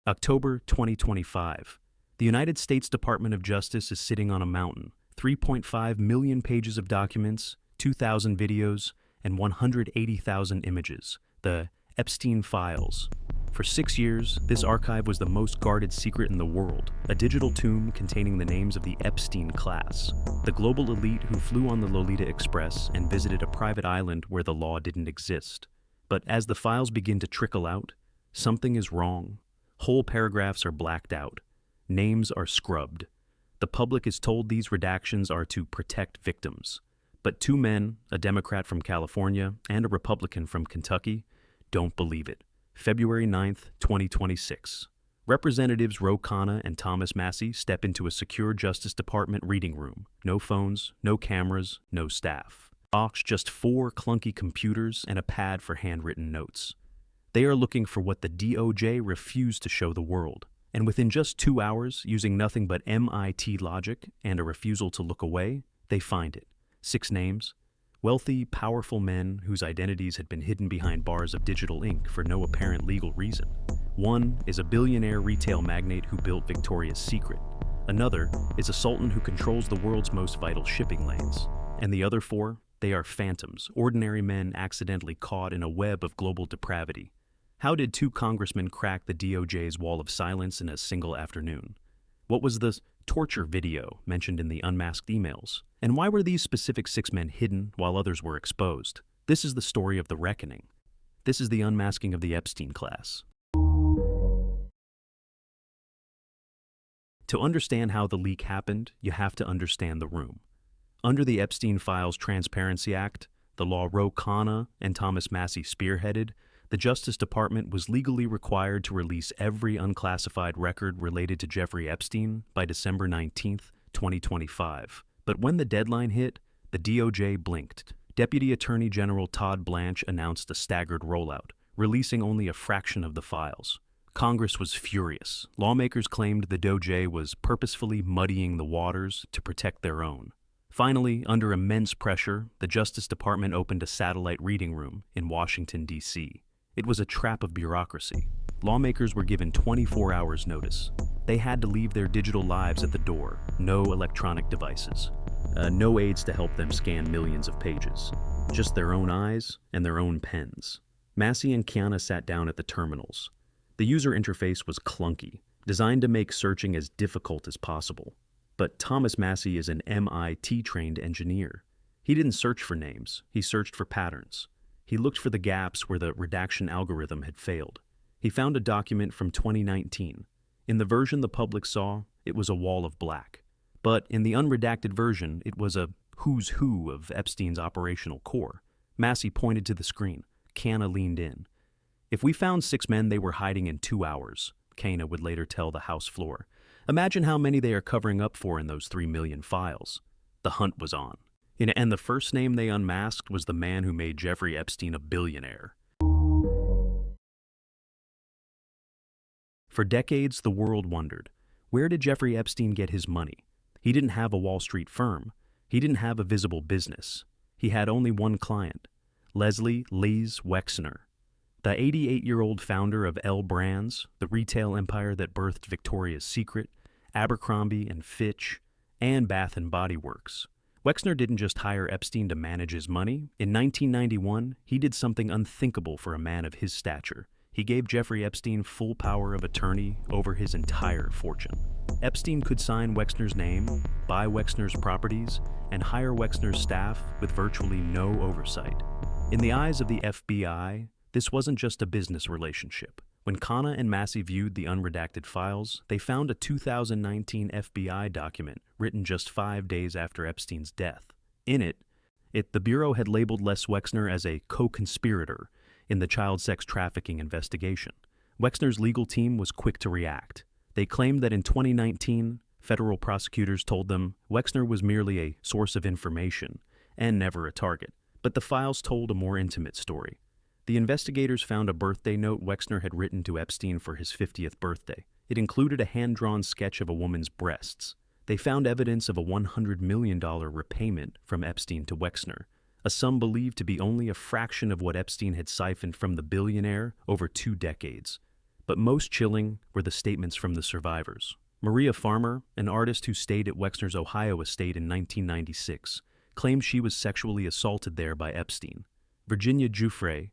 October 2025. The United States Department of Justice is sitting on a mountain. 3.5 million pages of documents, 2,000 videos, and 180,000 images. The Epstein Files. For 6 years, this archive was the most guarded secret in the world, a digital tomb containing the names of the Epstein class, the global elite who flew on the Lolita Express and visited a private island where the law didn't exist. But as the files begin to trickle out, something is wrong. Whole paragraphs are blacked out. Names are scrubbed. The public is told these redactions are to protect victims. But two men, a Democrat from California and a Republican from Kentucky, don't believe it. February 9th, 2026. Representatives Ro Khanna and Thomas Massie step into a secure Justice Department reading room. No phones, no cameras, no staff. Just 4 clunky computers and a pad for handwritten notes. They are looking for what the DOJ refused to show the world. And within just 2 hours, using nothing but MIT logic and a refusal to look away, they find it. 6 names. Wealthy, powerful men whose identities had been hidden behind bars of digital ink for no apparent legal reason. One is a billionaire retail magnate who built Victoria's Secret. Another is a sultan who controls the world's most vital shipping lanes. And the other 4, they are phantoms, ordinary men accidentally caught in a web of global depravity. How did 2 congressmen crack the DOJ's wall of silence in a single afternoon? What was the torture video mentioned in the unmasked emails? And why were these specific 6 men hidden while others were exposed? This is the story of the reckoning. This is the unmasking of the Epstein class. To understand how the leak happened, you have to understand the room. Under the Epstein Files Transparency Act, the law Ro Khanna and Thomas Massie spearheaded, the Justice Department was legally required to release every unclassified record related to Jeffrey Epstein by December 19, 2025. But when the deadline hit, the DOJ blinked. Deputy Attorney General Todd Blanche announced a staggered rollout, releasing only a fraction of the files. Congress was furious. Lawmakers claimed the DOJ was purposefully muddying the waters to protect their own. Finally, under immense pressure, the Justice Department opened a satellite reading room in Washington, D.C. It was a trap of bureaucracy. Lawmakers were given 24 hours notice. They had to leave their digital lives at the door. No electronic devices. No aids to help them scan millions of pages. Just their own eyes and their own pens. Massie and Khanna sat down at the terminals. The user interface was clunky, designed to make searching as difficult as possible. But Thomas Massie is an MIT-trained engineer. He didn't search for names, he searched for patterns. He looked for the gaps where the redaction algorithm had failed. He found a document from 2019. In the version the public saw, it was a wall of black. But in the unredacted version, it was a who's who of Epstein's operational core. Massie pointed to the screen. Khanna leaned in. If we found 6 men, they were hiding in 2 hours, Khanna would later tell the House floor. Imagine how many they are covering up for in those 3 million files. The hunt was on. And the first name they unmasked was the man who made Jeffrey Epstein a billionaire. For decades, the world wondered, where did Jeffrey Epstein get his money? He didn't have a Wall Street firm. He didn't have a visible business. He had only one client, Leslie "Liz" Wexner, the 88-year-old founder of L Brands, the retail empire that birthed Victoria's Secret, Abercrombie and Fitch, and Bath & Body Works. Wexner didn't just hire Epstein to manage his money. In 1991, he did something unthinkable for a man of his stature. He gave Jeffrey Epstein full power of attorney over his entire fortune. Epstein could sign Wexner's name, buy Wexner's properties, and hire Wexner's staff with virtually no oversight. In the eyes of the FBI, this wasn't just a business relationship. When Khanna and Massie viewed the unredacted files, they found a 2019 FBI document written just 5 days after Epstein's death. In it, the Bureau had labeled Les Wexner as a co-conspirator in the child sex trafficking investigation. Wexner's legal team was quick to react. They claimed that in 2019, federal prosecutors told them Wexner was merely a source of information and never a target. But the files told a more intimate story. The investigators found a birthday note Wexner had written to Epstein for his 50th birthday. It included a hand-drawn sketch of a woman's breasts. They found evidence of a $100 million repayment from Epstein to Wexner, a sum believed to be only a fraction of what Epstein had siphoned from the billionaire over 2 decades. But most chilling were the statements from the survivors. Maria Farmer, an artist who stayed at Wexner's Ohio estate in 1996, claimed she was sexually assaulted there by Epstein. Virginia Giuffre,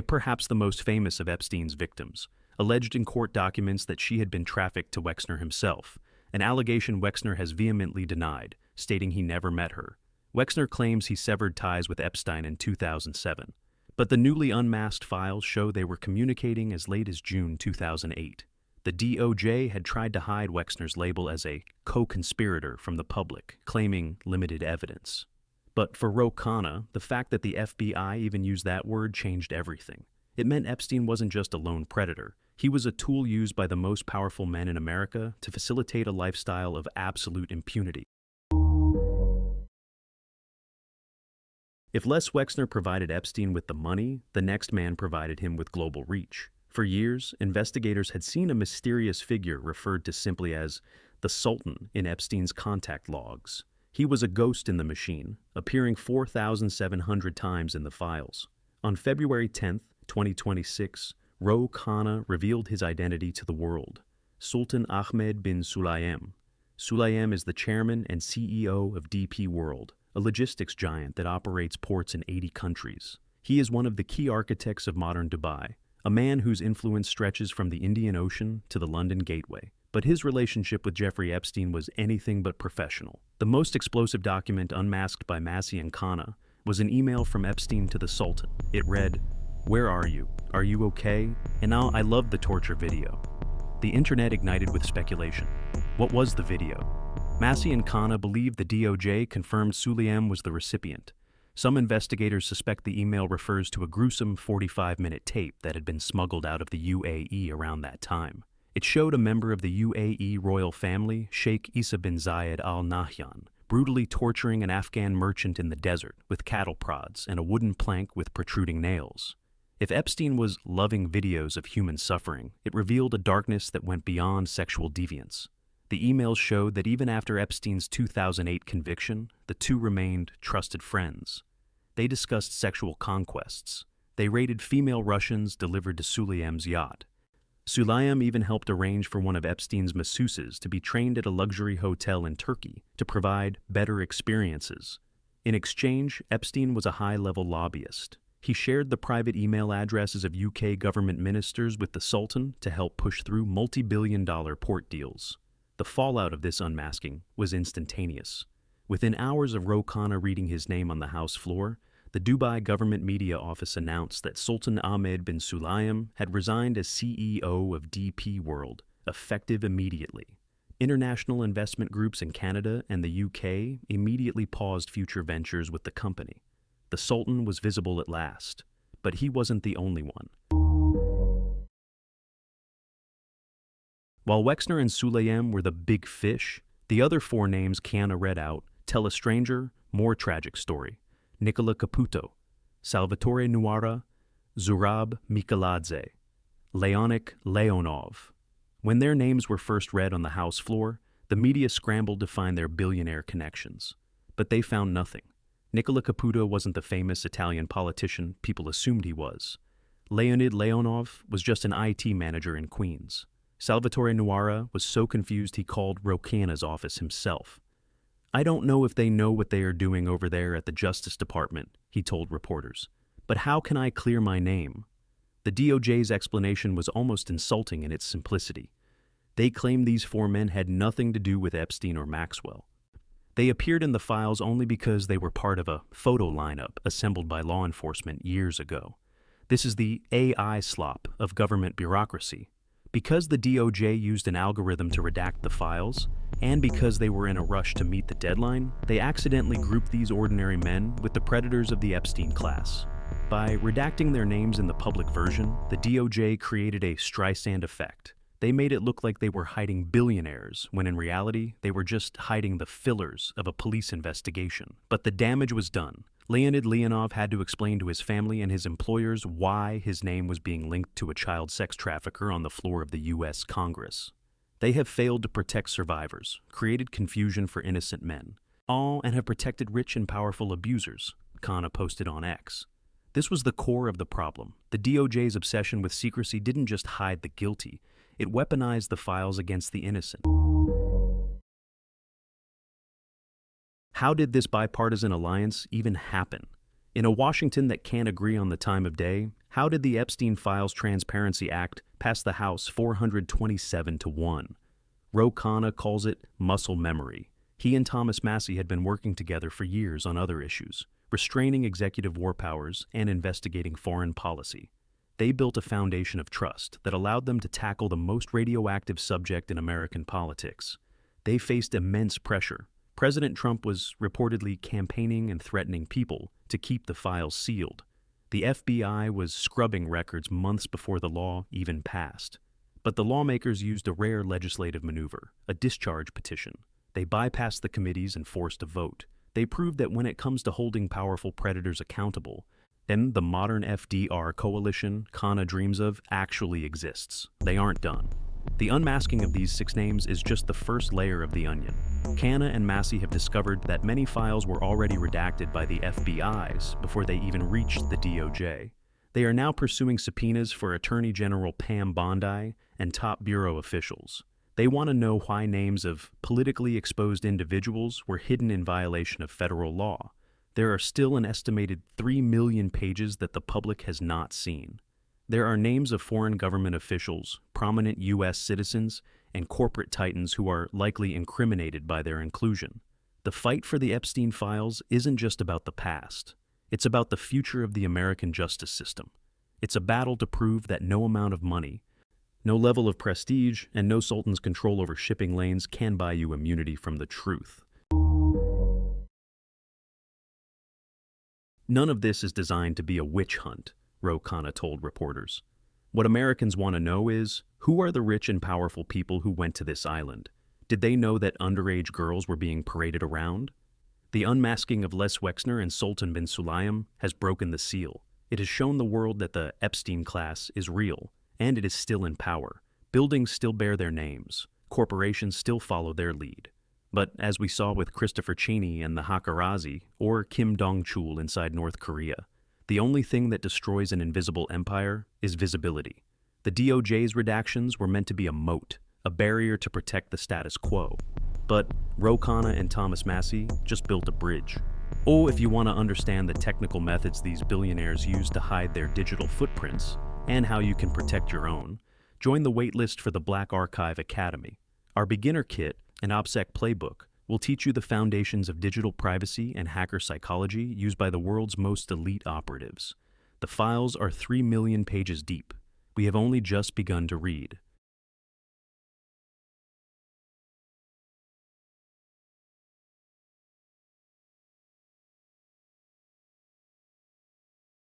perhaps the most famous of Epstein's victims, alleged in court documents that she had been trafficked to Wexner himself, an allegation Wexner has vehemently denied, stating he never met her. Wexner claims he severed ties with Epstein in 2007, but the newly unmasked files show they were communicating as late as June 2008. The DOJ had tried to hide Wexner's label as a co-conspirator from the public, claiming limited evidence. But for Ro Khanna, the fact that the FBI even used that word changed everything. It meant Epstein wasn't just a lone predator. He was a tool used by the most powerful men in America to facilitate a lifestyle of absolute impunity. If Les Wexner provided Epstein with the money, the next man provided him with global reach. For years, investigators had seen a mysterious figure referred to simply as the Sultan in Epstein's contact logs. He was a ghost in the machine, appearing 4,700 times in the files. On February 10, 2026, Ro Khanna revealed his identity to the world: Sultan Ahmed bin Sulayem. Sulayem is the chairman and CEO of DP World, a logistics giant that operates ports in 80 countries. He is one of the key architects of modern Dubai, a man whose influence stretches from the Indian Ocean to the London Gateway. But his relationship with Jeffrey Epstein was anything but professional. The most explosive document unmasked by Massey and Khanna was an email from Epstein to the Sultan. It read, "Where are you? Are you okay?" And now I loved the torture video. The internet ignited with speculation. What was the video? Massey and Khanna believed the DOJ confirmed Sulayem was the recipient. Some investigators suspect the email refers to a gruesome 45-minute tape that had been smuggled out of the UAE around that time. It showed a member of the UAE royal family, Sheikh Isa bin Zayed Al Nahyan, brutally torturing an Afghan merchant in the desert with cattle prods and a wooden plank with protruding nails. If Epstein was loving videos of human suffering, it revealed a darkness that went beyond sexual deviance. The emails showed that even after Epstein's 2008 conviction, the two remained trusted friends. They discussed sexual conquests. They raided female Russians delivered to Sulayem's yacht. Sulayem even helped arrange for one of Epstein's masseuses to be trained at a luxury hotel in Turkey to provide better experiences. In exchange, Epstein was a high-level lobbyist. He shared the private email addresses of UK government ministers with the Sultan to help push through multi-billion-dollar port deals. The fallout of this unmasking was instantaneous. Within hours of Ro Khanna reading his name on the House floor, the Dubai government media office announced that Sultan Ahmed bin Sulayem had resigned as CEO of DP World, effective immediately. International investment groups in Canada and the UK immediately paused future ventures with the company. The Sultan was visible at last, but he wasn't the only one. While Wexner and Sulayem were the big fish, the other four names Khanna read out tell a stranger, more tragic story. Nicola Caputo, Salvatore Nuara, Zurab Mikaladze, Leonik Leonov. When their names were first read on the House floor, the media scrambled to find their billionaire connections. But they found nothing. Nicola Caputo wasn't the famous Italian politician people assumed he was. Leonid Leonov was just an IT manager in Queens. Salvatore Nuara was so confused he called Ro Khanna's office himself. "I don't know if they know what they are doing over there at the Justice Department," he told reporters. "But how can I clear my name?" The DOJ's explanation was almost insulting in its simplicity. They claimed these four men had nothing to do with Epstein or Maxwell. They appeared in the files only because they were part of a photo lineup assembled by law enforcement years ago. This is the AI slop of government bureaucracy. Because the DOJ used an algorithm to redact the files, and because they were in a rush to meet the deadline, they accidentally grouped these ordinary men with the predators of the Epstein class. By redacting their names in the public version, the DOJ created a Streisand effect. They made it look like they were hiding billionaires, when in reality, they were just hiding the fillers of a police investigation. But the damage was done. Leonid Leonov had to explain to his family and his employers why his name was being linked to a child sex trafficker on the floor of the U.S. Congress. They have failed to protect survivors, created confusion for innocent men, and have protected rich and powerful abusers, Khanna posted on X. This was the core of the problem. The DOJ's obsession with secrecy didn't just hide the guilty, it weaponized the files against the innocent. How did this bipartisan alliance even happen? In a Washington that can't agree on the time of day, how did the Epstein Files Transparency Act pass the House 427-1? Ro Khanna calls it muscle memory. He and Thomas Massie had been working together for years on other issues, restraining executive war powers and investigating foreign policy. They built a foundation of trust that allowed them to tackle the most radioactive subject in American politics. They faced immense pressure. President Trump was reportedly campaigning and threatening people to keep the files sealed. The FBI was scrubbing records months before the law even passed. But the lawmakers used a rare legislative maneuver, a discharge petition. They bypassed the committees and forced a vote. They proved that when it comes to holding powerful predators accountable, then the modern FDR coalition Khanna dreams of actually exists. They aren't done. The unmasking of these 6 names is just the first layer of the onion. Khanna and Massie have discovered that many files were already redacted by the FBI's before they even reached the DOJ. They are now pursuing subpoenas for Attorney General Pam Bondi and top bureau officials. They want to know why names of politically exposed individuals were hidden in violation of federal law. There are still an estimated 3 million pages that the public has not seen. There are names of foreign government officials, prominent U.S. citizens, and corporate titans who are likely incriminated by their inclusion. The fight for the Epstein files isn't just about the past. It's about the future of the American justice system. It's a battle to prove that no amount of money, no level of prestige, and no sultan's control over shipping lanes can buy you immunity from the truth. None of this is designed to be a witch hunt, Ro Khanna told reporters. What Americans want to know is, who are the rich and powerful people who went to this island? Did they know that underage girls were being paraded around? The unmasking of Les Wexner and Sultan bin Sulayem has broken the seal. It has shown the world that the Epstein class is real, and it is still in power. Buildings still bear their names. Corporations still follow their lead. But as we saw with Christopher Cheney and the Hakkarazi, or Kim Dong-chul inside North Korea, the only thing that destroys an invisible empire is visibility. The DOJ's redactions were meant to be a moat, a barrier to protect the status quo. But Ro Khanna and Thomas Massie just built a bridge. Oh, if you want to understand the technical methods these billionaires use to hide their digital footprints, and how you can protect your own, join the waitlist for the Black Archive Academy. Our beginner kit, an OPSEC playbook, will teach you the foundations of digital privacy and hacker psychology used by the world's most elite operatives. The files are 3 million pages deep. We have only just begun to read.